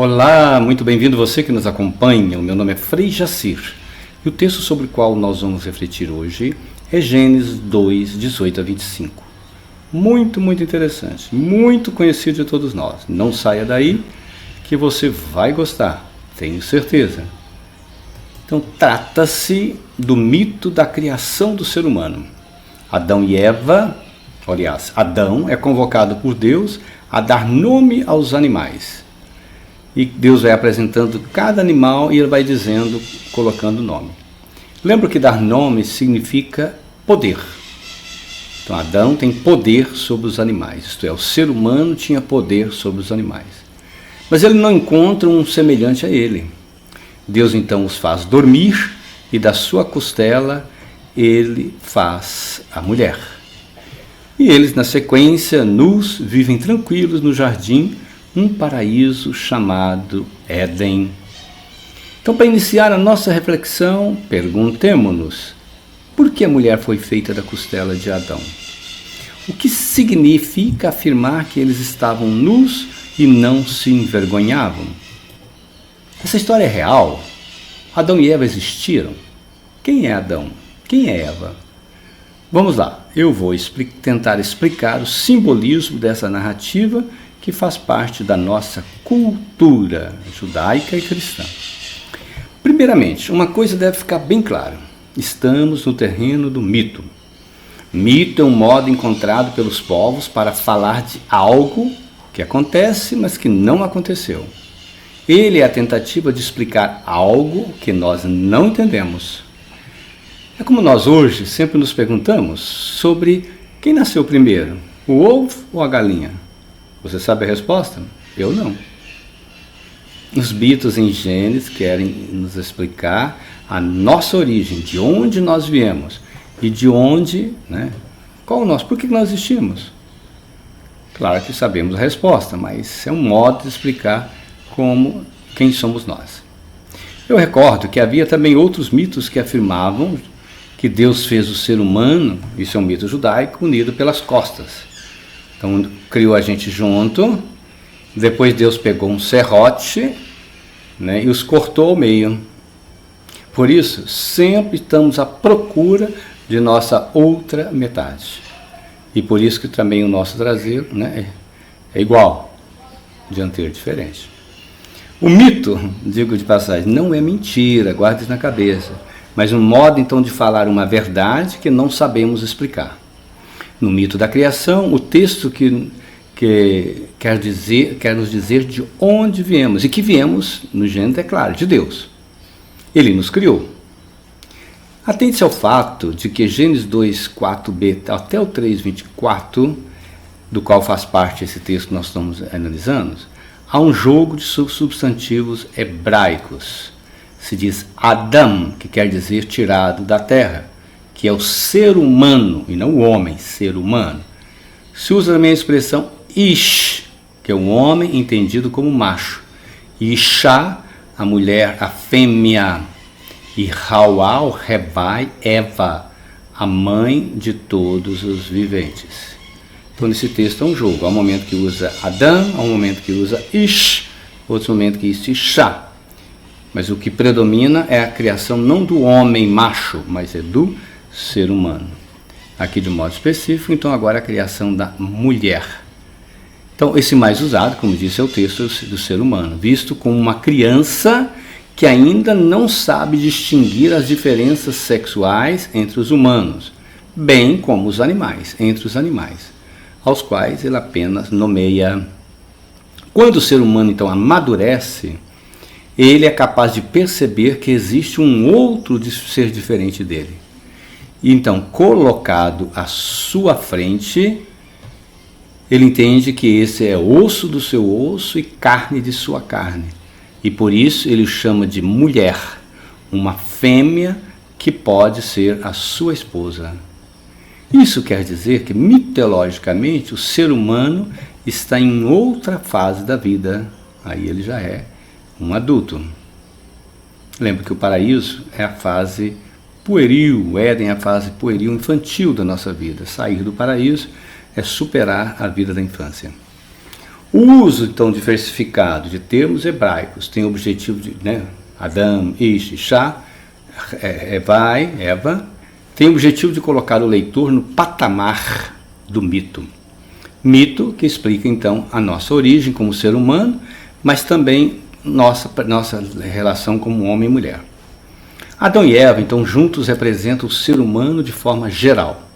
Olá, muito bem-vindo você que nos acompanha. O meu nome é Frei Jacir e o texto sobre o qual nós vamos refletir hoje é Gênesis 2, 18 a 25. Muito interessante, muito conhecido de todos nós. Não saia daí que você vai gostar, tenho certeza. Então trata-se do mito da criação do ser humano. Adão e Eva, aliás, Adão é convocado por Deus a dar nome aos animais. E Deus vai apresentando cada animal e ele vai dizendo, colocando nome. Lembra que dar nome significa poder. Então Adão tem poder sobre os animais, isto é, o ser humano tinha poder sobre os animais. Mas ele não encontra um semelhante a ele. Deus então os faz dormir e da sua costela ele faz a mulher. E eles na sequência, nus, vivem tranquilos no jardim, um paraíso chamado Éden. Então, para iniciar a nossa reflexão, perguntemo-nos: por que a mulher foi feita da costela de Adão? O que significa afirmar que eles estavam nus e não se envergonhavam? Essa história é real? Adão e Eva existiram? Quem é Adão? Quem é Eva? Vamos lá, eu vou tentar explicar o simbolismo dessa narrativa que faz parte da nossa cultura judaica e cristã. Primeiramente, uma coisa deve ficar bem clara: estamos no terreno do mito. Mito é um modo encontrado pelos povos para falar de algo que acontece, mas que não aconteceu. Ele é a tentativa de explicar algo que nós não entendemos. É como nós hoje sempre nos perguntamos sobre quem nasceu primeiro, o ovo ou a galinha? Você sabe a resposta? Eu não. Os mitos em Gênesis querem nos explicar a nossa origem, de onde nós viemos e de onde, por que nós existimos? Claro que sabemos a resposta, mas é um modo de explicar quem somos nós. Eu recordo que havia também outros mitos que afirmavam que Deus fez o ser humano, isso é um mito judaico, unido pelas costas. Então criou a gente junto, depois Deus pegou um serrote, e os cortou ao meio. Por isso, sempre estamos à procura de nossa outra metade. E por isso que também o nosso traseiro é igual, dianteiro diferente. O mito, digo de passagem, não é mentira, guarde isso na cabeça, mas um modo então de falar uma verdade que não sabemos explicar. No mito da criação, o texto que quer nos dizer de onde viemos, e que viemos, no Gênesis, é claro, de Deus. Ele nos criou. Atente-se ao fato de que Gênesis 2, 4b até o 3, 24, do qual faz parte esse texto que nós estamos analisando, há um jogo de substantivos hebraicos. Se diz Adam, que quer dizer tirado da terra, que é o ser humano, e não o homem, ser humano. Se usa também a expressão Ish, que é um homem entendido como macho. Isha, a mulher, a fêmea. E Hawa, o Rebai, Eva, a mãe de todos os viventes. Então nesse texto é um jogo. Há um momento que usa Adam, há um momento que usa Ish, outro momento que usa Isha. Mas o que predomina é a criação não do homem macho, mas é do ser humano. Aqui de modo específico, então agora a criação da mulher. Então esse mais usado, como disse, é o texto do ser humano, visto como uma criança que ainda não sabe distinguir as diferenças sexuais entre os humanos, bem como os animais, entre os animais, aos quais ele apenas nomeia. Quando o ser humano então amadurece, ele é capaz de perceber que existe um outro ser diferente dele. Então, colocado à sua frente, ele entende que esse é osso do seu osso e carne de sua carne. E por isso ele o chama de mulher, uma fêmea que pode ser a sua esposa. Isso quer dizer que, mitologicamente, o ser humano está em outra fase da vida. Aí ele já é um adulto. Lembra que o paraíso é a fase pueril, o Éden é a fase pueril infantil da nossa vida. Sair do paraíso é superar a vida da infância. O uso, então, diversificado de termos hebraicos tem o objetivo de, Adam, Ish, Shá, Eva, tem o objetivo de colocar o leitor no patamar do mito. Mito que explica, então, a nossa origem como ser humano, mas também nossa relação como homem e mulher. Adão e Eva, então, juntos representam o ser humano de forma geral.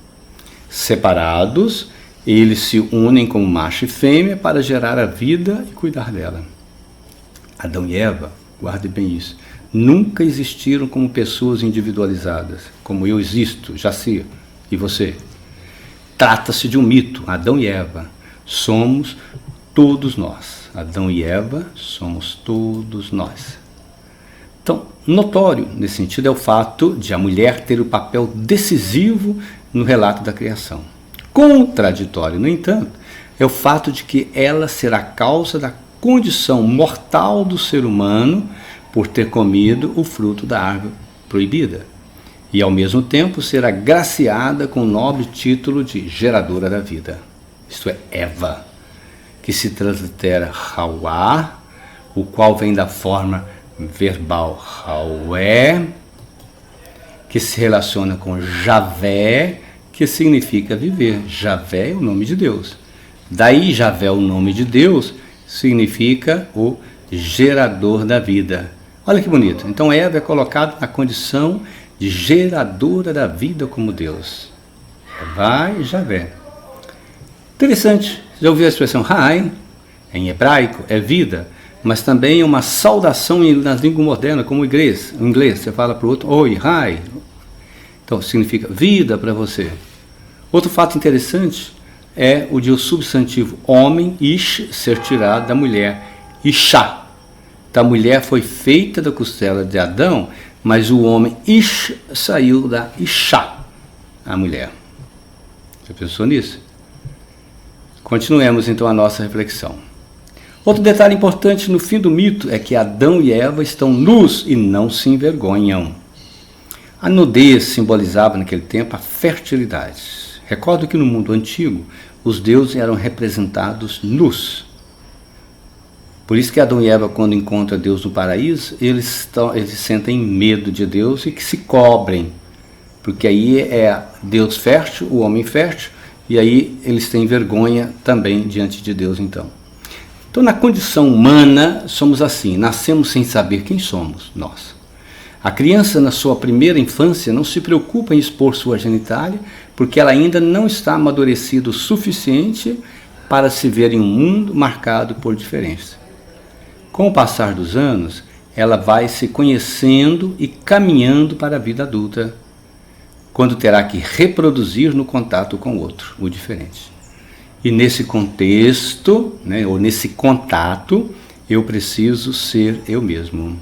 Separados, eles se unem como macho e fêmea para gerar a vida e cuidar dela. Adão e Eva, guarde bem isso, nunca existiram como pessoas individualizadas, como eu existo, Jacir, e você. Trata-se de um mito. Adão e Eva somos todos nós. Adão e Eva somos todos nós. Então, notório nesse sentido é o fato de a mulher ter o papel decisivo no relato da criação. Contraditório, no entanto, é o fato de que ela será a causa da condição mortal do ser humano por ter comido o fruto da árvore proibida, e ao mesmo tempo ser agraciada com o nobre título de geradora da vida. Isto é, Eva, que se translitera Hawá, o qual vem da forma verbal Hawé, que se relaciona com Javé, que significa viver. Javé é o nome de Deus. Daí Javé, o nome de Deus, significa o gerador da vida. Olha que bonito. Então Eva é colocada na condição de geradora da vida como Deus. Vai Javé. Interessante. Já ouviu a expressão Hai? Em hebraico é vida, mas também é uma saudação nas línguas modernas, como inglês. Em inglês você fala para o outro, oi, Hai. Então significa vida para você. Outro fato interessante é o de o substantivo homem, Ish, ser tirado da mulher, Ishá. A mulher foi feita da costela de Adão, mas o homem Ish saiu da Ishá, a mulher. Você pensou nisso? Continuemos então a nossa reflexão. Outro detalhe importante no fim do mito é que Adão e Eva estão nus e não se envergonham. A nudez simbolizava naquele tempo a fertilidade. Recordo que no mundo antigo os deuses eram representados nus. Por isso que Adão e Eva, quando encontram Deus no paraíso, eles sentem medo de Deus e que se cobrem. Porque aí é Deus fértil, o homem fértil, e aí eles têm vergonha também diante de Deus então. Então na condição humana somos assim, nascemos sem saber quem somos, nós. A criança na sua primeira infância não se preocupa em expor sua genitália, porque ela ainda não está amadurecida o suficiente para se ver em um mundo marcado por diferença. Com o passar dos anos, ela vai se conhecendo e caminhando para a vida adulta, quando terá que reproduzir no contato com o outro, o diferente. E nesse contexto, ou nesse contato, eu preciso ser eu mesmo.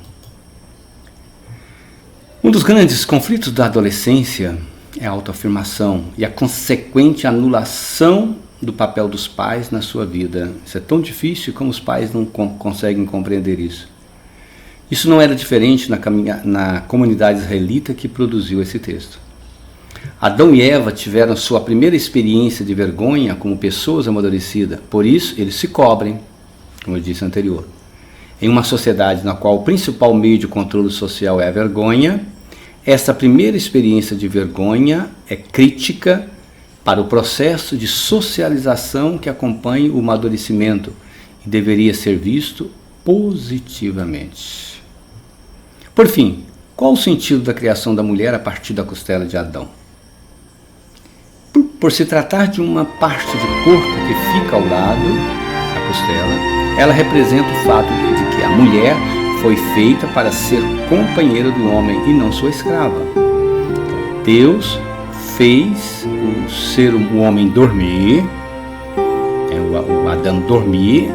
Um dos grandes conflitos da adolescência é a autoafirmação e a consequente anulação do papel dos pais na sua vida. Isso é tão difícil como os pais não conseguem compreender isso. Isso não era diferente na comunidade israelita que produziu esse texto. Adão e Eva tiveram sua primeira experiência de vergonha como pessoas amadurecidas, por isso eles se cobrem, como eu disse anterior. Em uma sociedade na qual o principal meio de controle social é a vergonha, essa primeira experiência de vergonha é crítica para o processo de socialização que acompanha o amadurecimento e deveria ser visto positivamente. Por fim, qual o sentido da criação da mulher a partir da costela de Adão? Por se tratar de uma parte do corpo que fica ao lado da costela, ela representa o fato de que a mulher foi feita para ser companheira do homem e não sua escrava. Deus fez o homem dormir, o Adão dormir,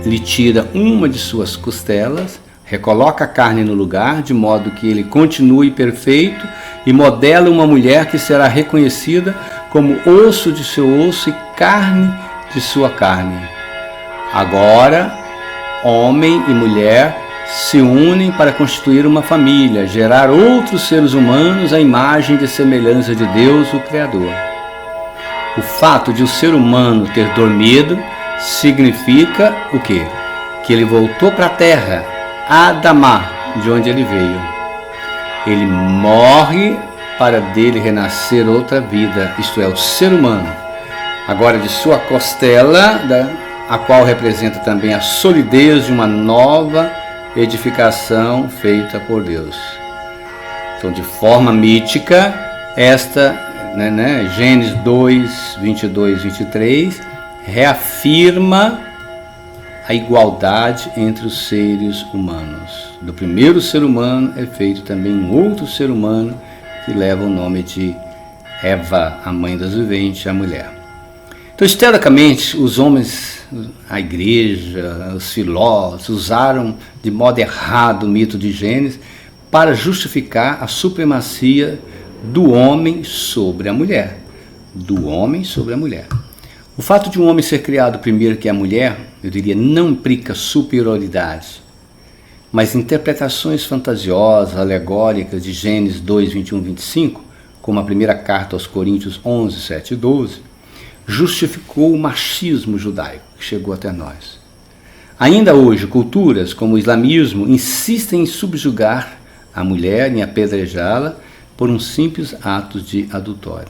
lhe tira uma de suas costelas, recoloca a carne no lugar, de modo que ele continue perfeito e modela uma mulher que será reconhecida como osso de seu osso e carne de sua carne. Agora, homem e mulher se unem para constituir uma família, gerar outros seres humanos à imagem e semelhança de Deus, o Criador. O fato de o ser humano ter dormido significa o quê? Que ele voltou para a terra, Adamá, de onde ele veio. Ele morre para dele renascer outra vida, isto é, o ser humano. Agora de sua costela, a qual representa também a solidez de uma nova edificação feita por Deus. Então, de forma mítica, Gênesis 2, 22, 23, reafirma a igualdade entre os seres humanos. Do primeiro ser humano é feito também um outro ser humano que leva o nome de Eva, a mãe das viventes, a mulher. Então, historicamente, os homens, a igreja, os filósofos, usaram de modo errado o mito de Gênesis para justificar a supremacia do homem sobre a mulher. Do homem sobre a mulher. O fato de um homem ser criado primeiro que a mulher, eu diria, não implica superioridade, mas interpretações fantasiosas, alegóricas de Gênesis 2, 21, 25, como a primeira carta aos Coríntios 11, 7 e 12, justificou o machismo judaico que chegou até nós. Ainda hoje, culturas como o islamismo insistem em subjugar a mulher, em apedrejá-la por um simples ato de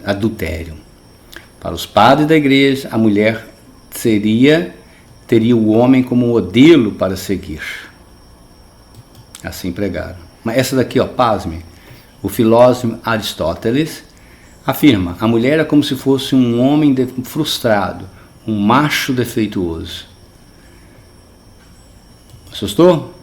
adultério. Para os padres da igreja, a mulher teria o homem como modelo para seguir. Assim pregaram. Mas essa daqui, pasme, o filósofo Aristóteles afirma: a mulher é como se fosse um homem frustrado, um macho defeituoso. Assustou?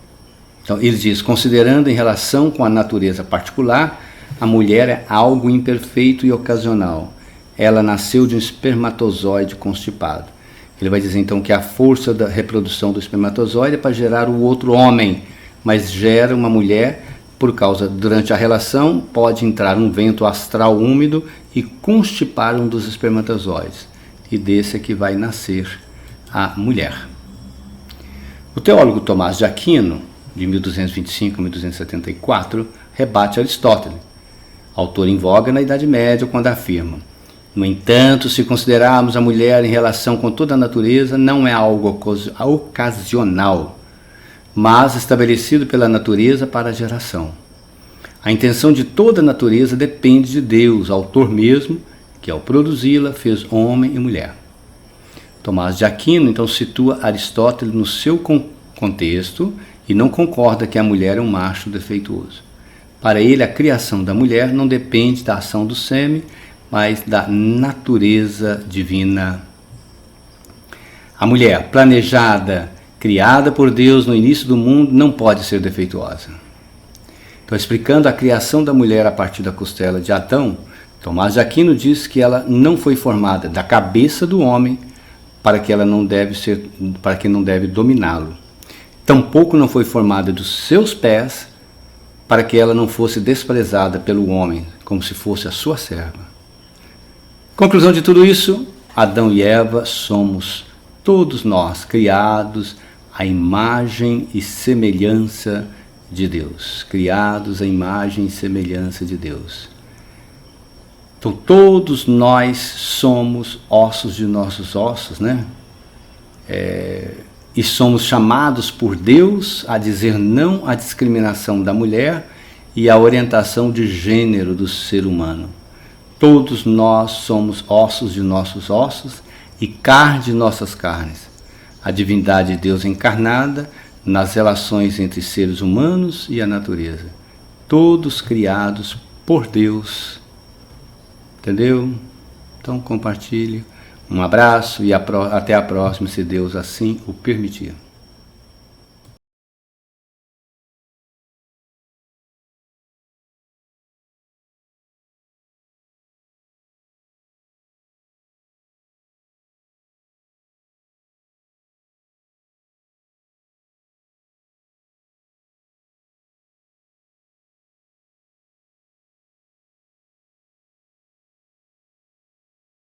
Então ele diz: considerando em relação com a natureza particular, a mulher é algo imperfeito e ocasional. Ela nasceu de um espermatozoide constipado. Ele vai dizer então que a força da reprodução do espermatozoide é para gerar o outro homem, mas gera uma mulher por causa, durante a relação, pode entrar um vento astral úmido e constipar um dos espermatozoides. E desse é que vai nascer a mulher. O teólogo Tomás de Aquino, de 1225 a 1274, rebate Aristóteles, autor em voga na Idade Média, quando afirma: no entanto, se considerarmos a mulher em relação com toda a natureza, não é algo ocasional, mas estabelecido pela natureza para a geração. A intenção de toda a natureza depende de Deus, autor mesmo, que ao produzi-la fez homem e mulher. Tomás de Aquino então situa Aristóteles no seu contexto e não concorda que a mulher é um macho defeituoso. Para ele, a criação da mulher não depende da ação do sêmen, mas da natureza divina. A mulher, planejada, criada por Deus no início do mundo, não pode ser defeituosa. Então, explicando a criação da mulher a partir da costela de Adão, Tomás de Aquino diz que ela não foi formada da cabeça do homem para que não deve dominá-lo. Tampouco não foi formada dos seus pés para que ela não fosse desprezada pelo homem, como se fosse a sua serva. Conclusão de tudo isso: Adão e Eva somos todos nós criados à imagem e semelhança de Deus. Criados à imagem e semelhança de Deus. Então todos nós somos ossos de nossos ossos, né? E somos chamados por Deus a dizer não à discriminação da mulher e à orientação de gênero do ser humano. Todos nós somos ossos de nossos ossos e carne de nossas carnes. A divindade de Deus encarnada nas relações entre seres humanos e a natureza. Todos criados por Deus. Entendeu? Então compartilhe. Um abraço e até a próxima, se Deus assim o permitir.